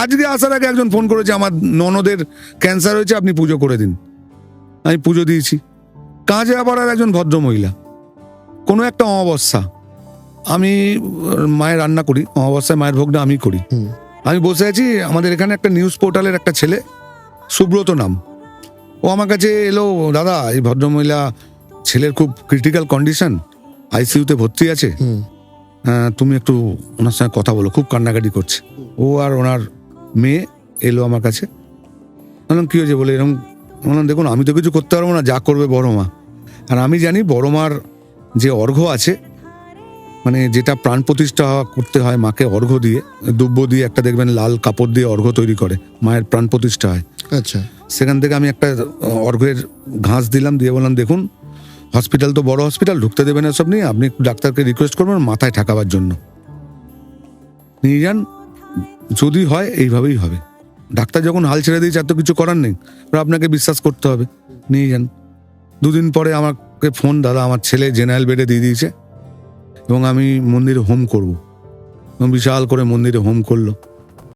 আজকে আসার আগে একজন ফোন করেছে, আমার ননদের ক্যান্সার হয়েছে, আপনি পুজো করে দিন। আমি পুজো দিয়েছি। কাজে আবার আর একজন ভদ্র মহিলা, কোনো একটা অমাবস্যা, আমি মায়ের রান্না করি, অমাবস্যায় মায়ের ভোগটা আমি করি। আমি বসে আছি, আমাদের এখানে একটা নিউজ পোর্টালের একটা ছেলে, সুব্রত নাম, ও আমার কাছে এলো, দাদা এই ভদ্রমহিলা ছেলের খুব ক্রিটিক্যাল কন্ডিশন, আইসিইউতে ভর্তি আছে, তুমি একটু ওনার সঙ্গে কথা বলো, খুব কান্নাকাটি করছে। ও আর ওনার মেয়ে এলো আমার কাছে। বললাম কী হয়েছে? বলে এরকম। বললাম দেখুন আমি তো কিছু করতে পারবো না, যা করবে বড় মা। আর আমি জানি বড় মার যে অর্ঘ্য আছে, মানে যেটা প্রাণ প্রতিষ্ঠা করতে হয় মাকে অর্ঘ্য দিয়ে, দুব্য দিয়ে একটা দেখবেন লাল কাপড় দিয়ে অর্ঘ্য তৈরি করে মায়ের প্রাণ প্রতিষ্ঠা হয়। আচ্ছা, সেখান থেকে আমি একটা অর্ঘ্যের ঘাস দিলাম, দিয়ে বললাম দেখুন হসপিটাল তো বড় হসপিটাল, ঢুকতে দেবেন না সব নিয়ে, আপনি ডাক্তারকে রিকোয়েস্ট করবেন মাথায় ঠেকাবার জন্য, নিয়ে যান, যদি হয় এইভাবেই হবে। ডাক্তার যখন হাল ছেড়ে দিয়েছে আর তো কিছু করার নেই, আপনাকে বিশ্বাস করতে হবে, নিয়ে যান। দুদিন পরে আমাকে ফোন, দাদা আমার ছেলে জেনারেল বেডে দিয়ে দিয়েছে এবং আমি মন্দিরে হোম করব। বিশাল করে মন্দিরে হোম করলো।